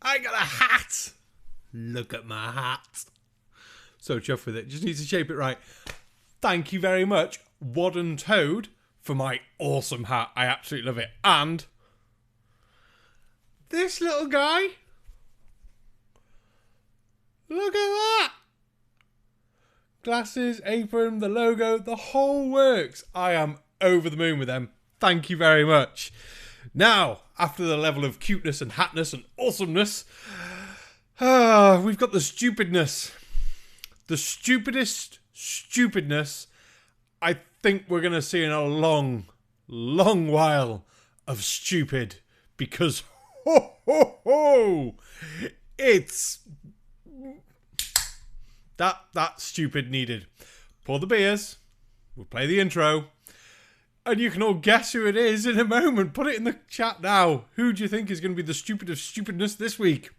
I got a hat. Look at my hat. So chuffed with it. Just need to shape it right. Thank you very much, Wadden Toad, for my awesome hat. I absolutely love it. And this little guy. Look at that. Glasses, apron, the logo, the whole works. I am over the moon with them. Thank you very much. Now, after the level of cuteness and hatness and awesomeness, we've got the stupidness. The stupidest stupidness I think we're going to see in a long, long while of stupid. Because, it's that stupid needed. Pour the beers, we'll play the intro, and you can all guess who it is in a moment. Put it in the chat now. Who do you think is going to be the stupid of stupidness this week?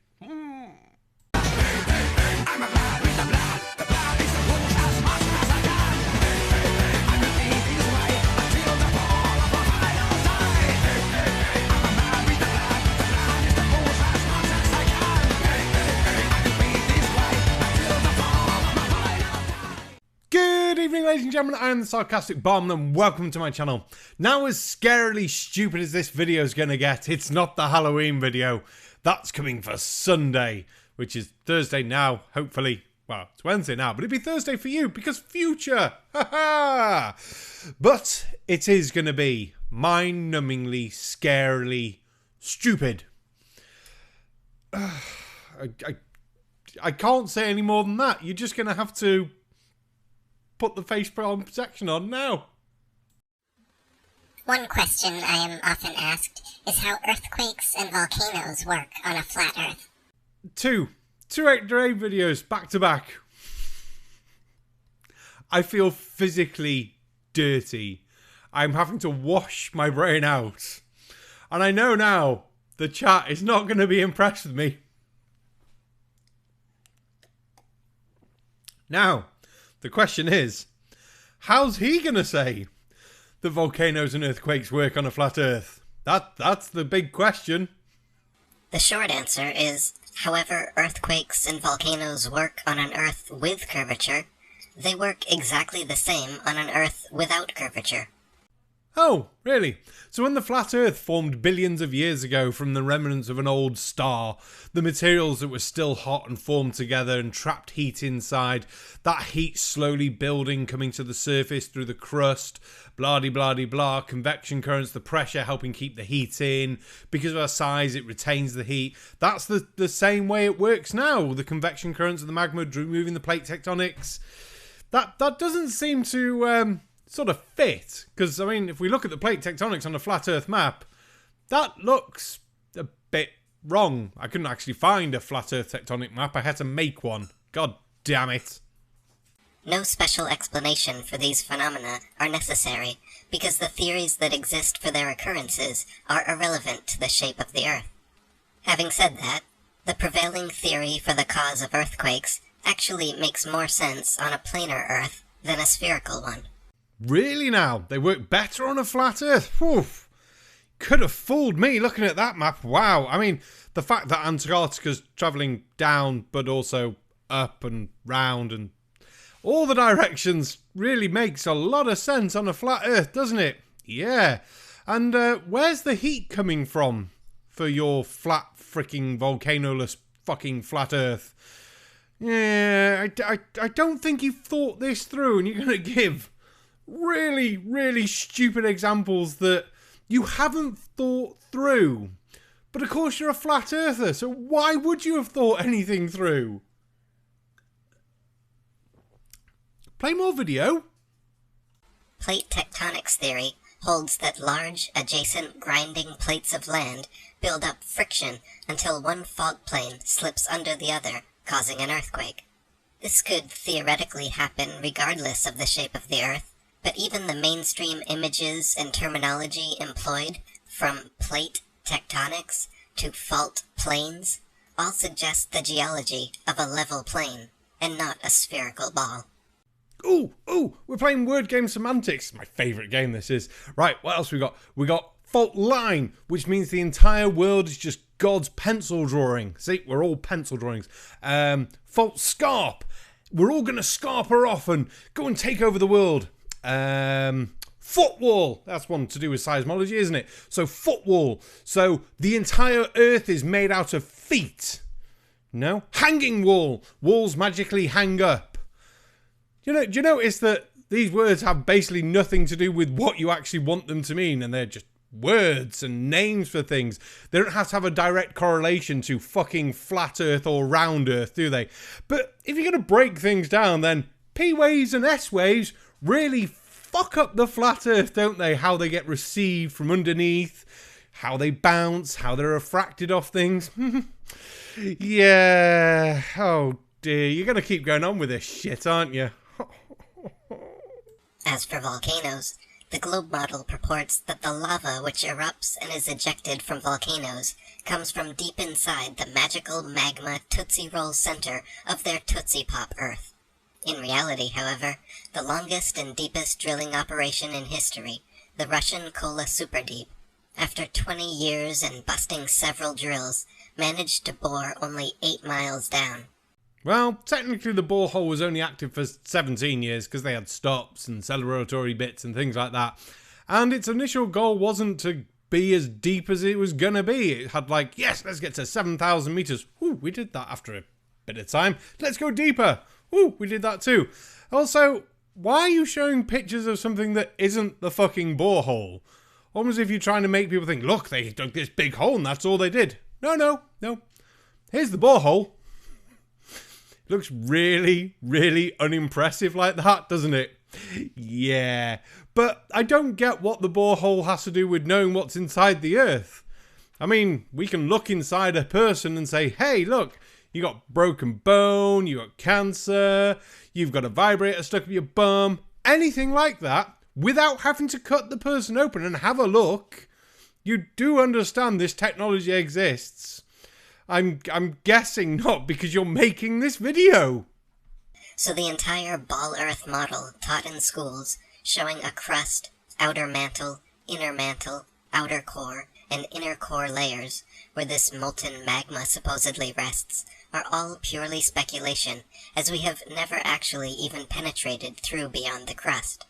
Good evening, ladies and gentlemen. I am the Sarcastic Barman and welcome to my channel. Now, as scarily stupid as this video is going to get, it's not the Halloween video. That's coming for Sunday, which is Thursday now, hopefully. Well, it's Wednesday now, but it'd be Thursday for you because future. Ha-ha! But it is going to be mind-numbingly, scarily stupid. I can't say any more than that. You're just going to have to put the face protection on now. One question I am often asked is how earthquakes and volcanoes work on a flat earth. Two 8-day videos back to back. I feel physically dirty. I'm having to wash my brain out. And I know now the chat is not going to be impressed with me. Now, the question is, how's he going to say that volcanoes and earthquakes work on a flat earth? That's the big question. The short answer is, however earthquakes and volcanoes work on an earth with curvature, they work exactly the same on an earth without curvature. Oh, really? So when the flat earth formed billions of years ago from the remnants of an old star, the materials that were still hot and formed together and trapped heat inside, that heat slowly building, coming to the surface through the crust, blah-de-blah-de-blah, convection currents, the pressure helping keep the heat in. Because of our size, it retains the heat. That's the same way it works now. The convection currents of the magma moving the plate tectonics. That doesn't seem to sort of fit, because I mean, if we look at the plate tectonics on a flat earth map, that looks a bit wrong. I couldn't actually find a flat earth tectonic map. I had to make one. God damn it. No special explanation for these phenomena are necessary because the theories that exist for their occurrences are irrelevant to the shape of the earth. Having said that, the prevailing theory for the cause of earthquakes actually makes more sense on a planar earth than a spherical one. Really now? They work better on a flat earth? Oof. Could have fooled me looking at that map. Wow. I mean, the fact that Antarctica's travelling down but also up and round and all the directions really makes a lot of sense on a flat earth, doesn't it? Yeah. And where's the heat coming from for your flat freaking volcanoless fucking flat earth? Yeah, I don't think you've thought this through, and you're going to give really, really stupid examples that you haven't thought through. But of course you're a flat earther, so why would you have thought anything through? Play more video. Plate tectonics theory holds that large, adjacent grinding plates of land build up friction until one fault plane slips under the other, causing an earthquake. This could theoretically happen regardless of the shape of the earth, but even the mainstream images and terminology employed, from plate tectonics to fault planes, all suggest the geology of a level plane, and not a spherical ball. Ooh, we're playing word game semantics. My favourite game this is. Right, what else we got? We got fault line, which means the entire world is just God's pencil drawing. See, we're all pencil drawings. False scarp. We're all going to scarp her off and go and take over the world. Footwall. That's one to do with seismology, isn't it? So footwall. So the entire earth is made out of feet. No? Hanging wall. Walls magically hang up. Do you notice that these words have basically nothing to do with what you actually want them to mean, and they're just words and names for things. They don't have to have a direct correlation to fucking flat earth or round earth, do they? But if you're going to break things down, then P waves and S waves really fuck up the flat earth, don't they? How they get received from underneath, how they bounce, how they're refracted off things. Yeah. Oh dear, you're going to keep going on with this shit, aren't you? As for volcanoes, the globe model purports that the lava which erupts and is ejected from volcanoes comes from deep inside the magical magma Tootsie Roll center of their Tootsie Pop Earth. In reality, however, the longest and deepest drilling operation in history, the Russian Kola Superdeep, after 20 years and busting several drills, managed to bore only 8 miles down. Well, technically the borehole was only active for 17 years because they had stops and celebratory bits and things like that. And its initial goal wasn't to be as deep as it was going to be. It had like, yes, let's get to 7,000 meters. Ooh, we did that after a bit of time. Let's go deeper. Ooh, we did that too. Also, why are you showing pictures of something that isn't the fucking borehole? Almost as if you're trying to make people think, look, they dug this big hole and that's all they did. No. Here's the borehole. It looks really, really unimpressive like that, doesn't it? Yeah. But I don't get what the borehole has to do with knowing what's inside the earth. I mean, we can look inside a person and say, hey, look, you got broken bone, you got cancer, you've got a vibrator stuck up your bum, anything like that, without having to cut the person open and have a look. You do understand this technology exists. I'm guessing not because you're making this video. So the entire ball earth model taught in schools, showing a crust, outer mantle, outer core, and inner core layers, where this molten magma supposedly rests, are all purely speculation, as we have never actually even penetrated through beyond the crust.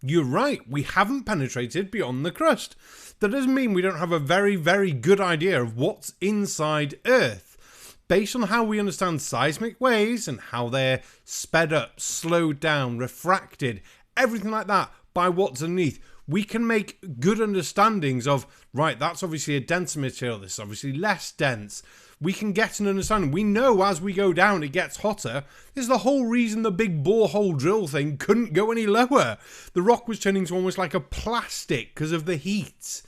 You're right, we haven't penetrated beyond the crust. That doesn't mean we don't have a very, very good idea of what's inside Earth. Based on how we understand seismic waves and how they're sped up, slowed down, refracted, everything like that by what's underneath, we can make good understandings of, right, that's obviously a denser material, this is obviously less dense. We can get an understanding. We know as we go down it gets hotter. This is the whole reason the big borehole drill thing couldn't go any lower. The rock was turning to almost like a plastic because of the heat.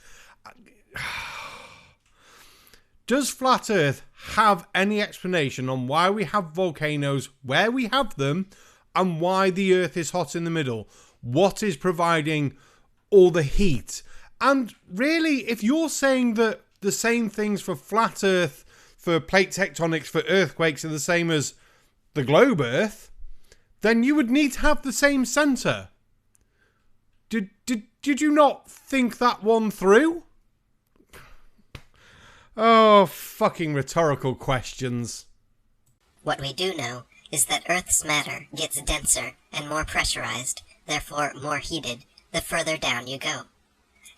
Does Flat Earth have any explanation on why we have volcanoes, where we have them, and why the Earth is hot in the middle? What is providing all the heat? And really, if you're saying that the same things for Flat Earth, for plate tectonics, for earthquakes are the same as the globe Earth, then you would need to have the same centre. Did you not think that one through? Oh, fucking rhetorical questions. What we do know is that Earth's matter gets denser and more pressurized, therefore more heated, the further down you go.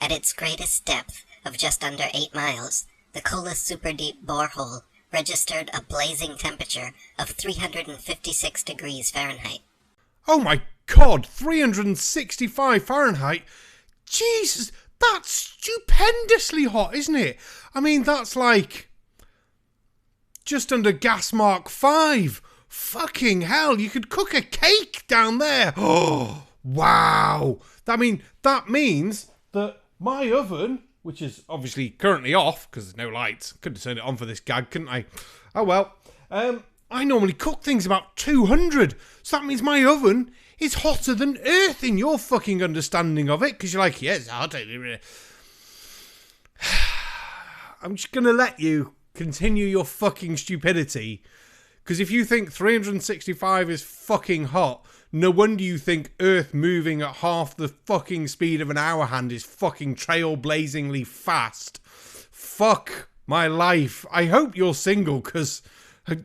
At its greatest depth of just under 8 miles, the Kola Superdeep borehole registered a blazing temperature of 356 degrees Fahrenheit. Oh my god, 365 Fahrenheit? Jesus, that's stupendously hot, isn't it? I mean, that's like just under gas mark 5. Fucking hell, you could cook a cake down there. Oh, wow. That means that my oven, which is obviously currently off because there's no lights. Could have turned it on for this gag, couldn't I? Oh well. I normally cook things about 200. So that means my oven is hotter than Earth in your fucking understanding of it. Because you're like, yes, I'll take it. I'm just going to let you continue your fucking stupidity. Because if you think 365 is fucking hot, no wonder you think Earth moving at half the fucking speed of an hour hand is fucking trailblazingly fast. Fuck my life. I hope you're single, because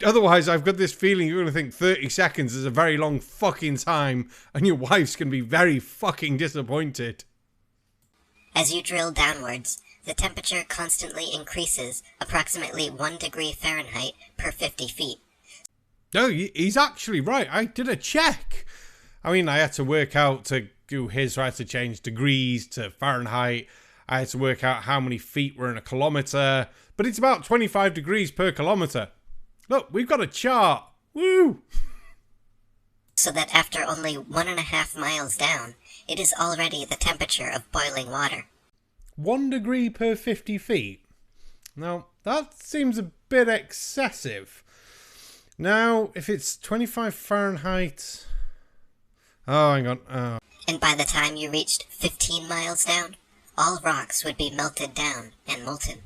otherwise I've got this feeling you're going to think 30 seconds is a very long fucking time, and your wife's going to be very fucking disappointed. As you drill downwards, the temperature constantly increases approximately 1 degree Fahrenheit per 50 feet. No, he's actually right. I did a check. I mean, I had to work out to do his, so I had to change degrees to Fahrenheit. I had to work out how many feet were in a kilometre. But it's about 25 degrees per kilometre. Look, we've got a chart. Woo! So that after only 1.5 miles down, it is already the temperature of boiling water. 1 degree per 50 feet. Now, that seems a bit excessive. Now, if it's 25 Fahrenheit... Oh, hang on. Oh. And by the time you reached 15 miles down, all rocks would be melted down and molten.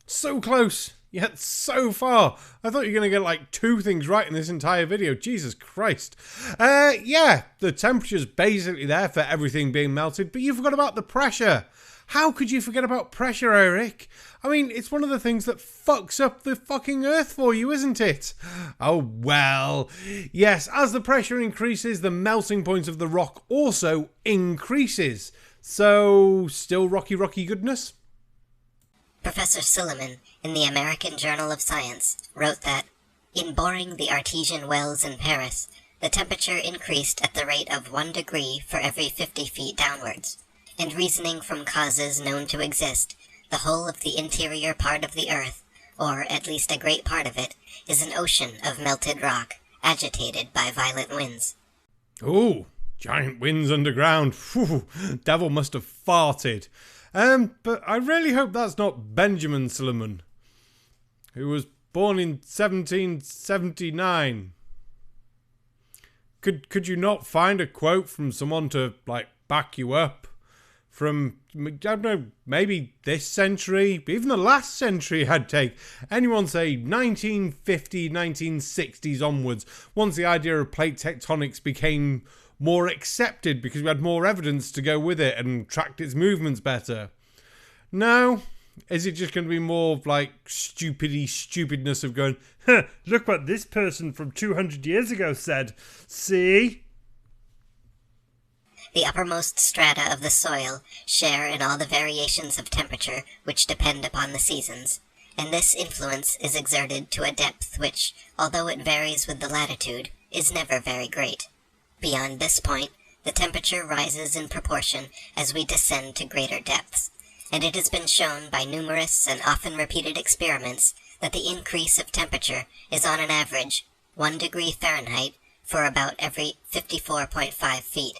So close, yet so far. I thought you were going to get like 2 things right in this entire video. Jesus Christ. Yeah, the temperature's basically there for everything being melted, but you forgot about the pressure. How could you forget about pressure, Eric? I mean, it's one of the things that fucks up the fucking Earth for you, isn't it? Oh, well. Yes, as the pressure increases, the melting point of the rock also increases. So, still rocky goodness? Professor Silliman, in the American Journal of Science, wrote that, in boring the artesian wells in Paris, the temperature increased at the rate of 1 degree for every 50 feet downwards. And reasoning from causes known to exist, the whole of the interior part of the Earth, or at least a great part of it, is an ocean of melted rock, agitated by violent winds. Ooh, giant winds underground. Phew, devil must have farted. But I really hope that's not Benjamin Silliman, who was born in 1779. Could you not find a quote from someone to, like, back you up? From, I don't know, maybe this century, even the last century, I'd take. Anyone say 1950, 1960s onwards, once the idea of plate tectonics became more accepted because we had more evidence to go with it and tracked its movements better. No? Is it just going to be more like stupidness of going, huh, look what this person from 200 years ago said. See? The uppermost strata of the soil share in all the variations of temperature which depend upon the seasons, and this influence is exerted to a depth which, although it varies with the latitude, is never very great. Beyond this point, the temperature rises in proportion as we descend to greater depths, and it has been shown by numerous and often repeated experiments that the increase of temperature is on an average 1 degree Fahrenheit for about every 54.5 feet.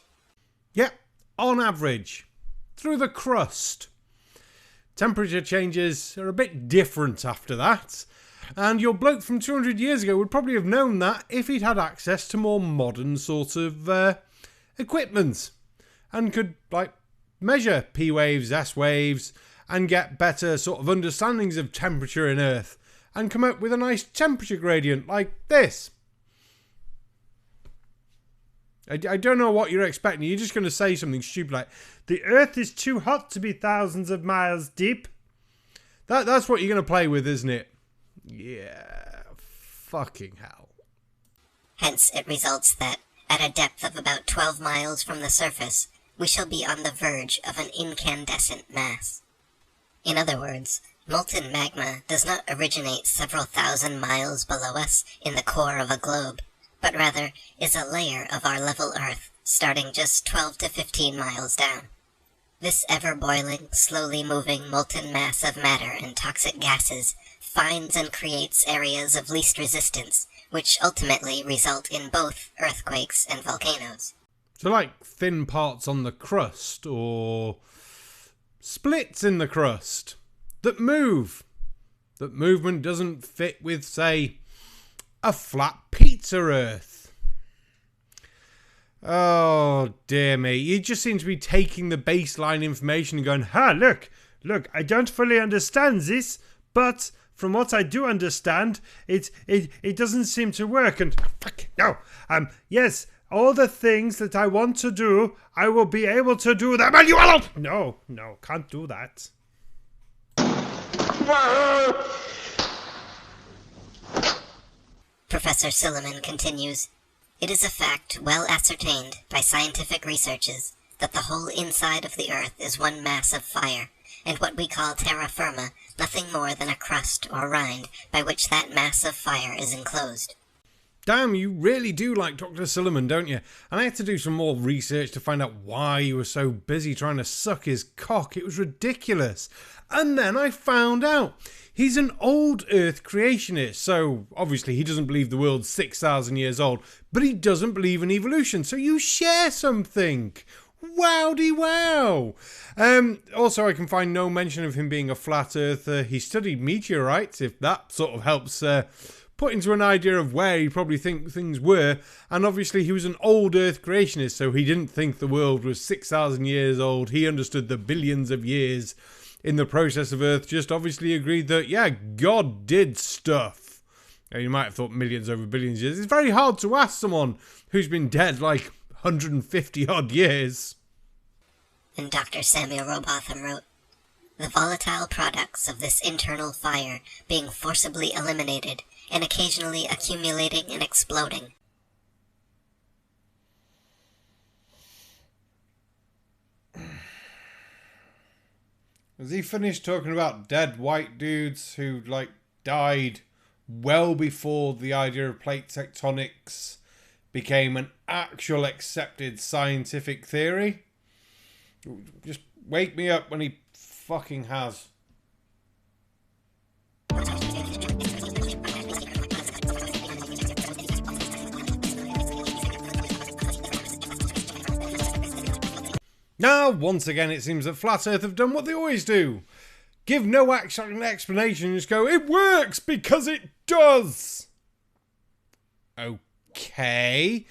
Yep, on average, through the crust. Temperature changes are a bit different after that, and your bloke from 200 years ago would probably have known that if he'd had access to more modern sort of equipment, and could, like, measure P waves, S waves, and get better sort of understandings of temperature in Earth, and come up with a nice temperature gradient like this. I don't know what you're expecting. You're just going to say something stupid like, the Earth is too hot to be thousands of miles deep. That's what you're going to play with, isn't it? Yeah, fucking hell. Hence, it results that, at a depth of about 12 miles from the surface, we shall be on the verge of an incandescent mass. In other words, molten magma does not originate several thousand miles below us in the core of a globe, but rather is a layer of our level Earth, starting just 12 to 15 miles down. This ever-boiling, slowly moving molten mass of matter and toxic gases finds and creates areas of least resistance, which ultimately result in both earthquakes and volcanoes. So like thin parts on the crust, or splits in the crust, that move. That movement doesn't fit with, say, a flat pizza Earth. Oh, dear me. You just seem to be taking the baseline information and going, look, I don't fully understand this, but from what I do understand, it doesn't seem to work. And, no, yes, all the things that I want to do, I will be able to do them, and you will not. No, can't do that. Professor Silliman continues, "It is a fact well ascertained by scientific researches that the whole inside of the Earth is one mass of fire, and what we call terra firma nothing more than a crust or rind by which that mass of fire is enclosed." Damn, you really do like Dr. Silliman, don't you? And I had to do some more research to find out why you were so busy trying to suck his cock. It was ridiculous. And then I found out he's an old Earth creationist. So obviously he doesn't believe the world's 6,000 years old, but he doesn't believe in evolution. So you share something. Wowdy wow. Also, I can find no mention of him being a flat earther. He studied meteorites, if that sort of helps put into an idea of where he probably think things were. And obviously he was an old Earth creationist, so he didn't think the world was 6,000 years old. He understood the billions of years in the process of Earth, just obviously agreed that, yeah, God did stuff. Now, you might have thought millions over billions of years. It's very hard to ask someone who's been dead like 150 odd years. And Dr. Samuel Robotham wrote, "The volatile products of this internal fire being forcibly eliminated and occasionally accumulating and exploding." Has he finished talking about dead white dudes who, like, died well before the idea of plate tectonics became an actual accepted scientific theory? Just wake me up when he fucking has. Now, once again, it seems that Flat Earth have done what they always do. Give no actual explanation, just go, it works because it does. Okay.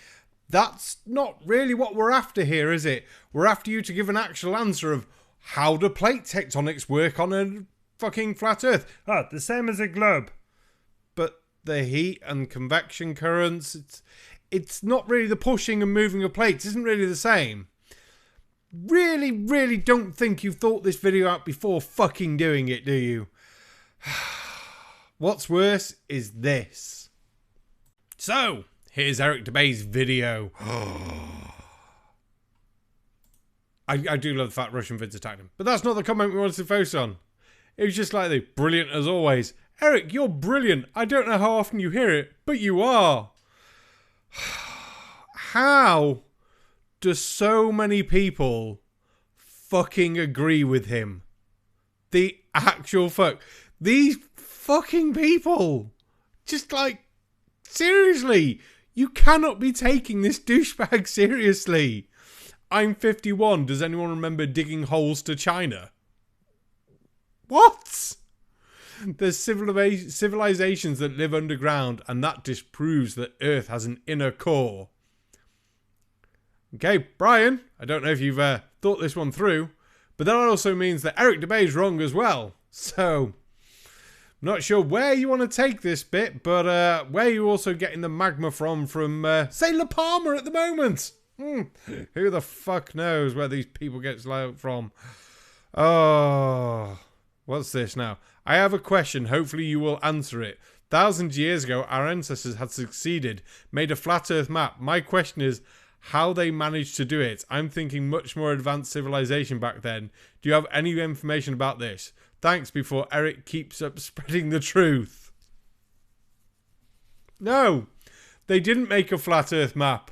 That's not really what we're after here, is it? We're after you to give an actual answer of how do plate tectonics work on a fucking flat Earth? Ah, the same as a globe. But the heat and convection currents, it's not really the pushing and moving of plates, isn't really the same. Really don't think you've thought this video out before fucking doing it, do you? What's worse is this. So, here's Eric DeBay's video. I do love the fact Russian vids attacked him. But that's not the comment we wanted to focus on. It was just like the brilliant as always. Eric, you're brilliant. I don't know how often you hear it, but you are. How do so many people fucking agree with him? The actual fuck. These fucking people. Just like, seriously, you cannot be taking this douchebag seriously. I'm 51. Does anyone remember digging holes to China? What? There's civilizations that live underground, and that disproves that Earth has an inner core. Okay, Brian, I don't know if you've thought this one through, but that also means that Eric DeBay is wrong as well. So, I'm not sure where you want to take this bit, but where you're also getting the magma from say, La Palma at the moment. Who the fuck knows where these people get slow from? Oh, what's this now? I have a question. Hopefully you will answer it. Thousands of years ago, our ancestors had succeeded, made a flat Earth map. My question is, how they managed to do it. I'm thinking much more advanced civilization back then. Do you have any information about this? Thanks before Eric keeps up spreading the truth. No, they didn't make a flat Earth map.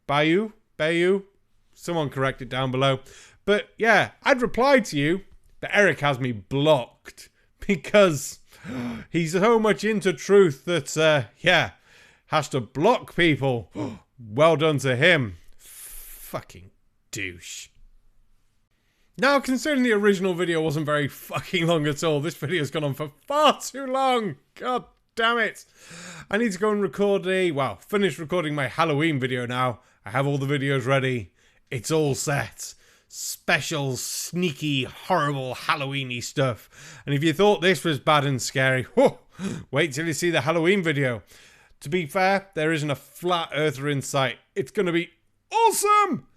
Bayou? Someone correct it down below. But yeah, I'd reply to you, but Eric has me blocked because he's so much into truth that, yeah, has to block people. Well done to him. Fucking douche. Now, considering the original video wasn't very fucking long at all, this video's gone on for far too long. God damn it. I need to go and finish recording my Halloween video now. I have all the videos ready. It's all set. Special, sneaky, horrible Halloween-y stuff. And if you thought this was bad and scary, wait till you see the Halloween video. To be fair, there isn't a flat earther in sight. It's going to be awesome!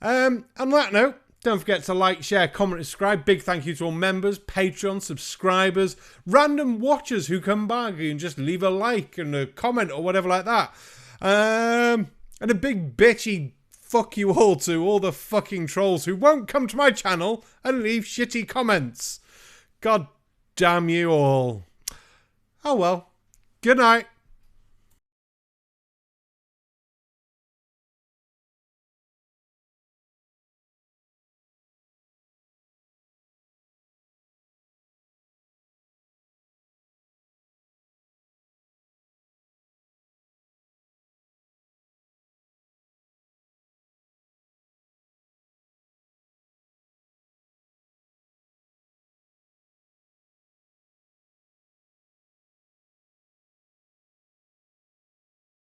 On that note, Don't forget to like, share, comment, subscribe. Big thank you to all members, Patreon, subscribers, random watchers who come by and just leave a like and a comment or whatever like that. And a big bitchy fuck you all to all the fucking trolls who won't come to my channel and leave shitty comments. God damn you all. Oh well. Good night.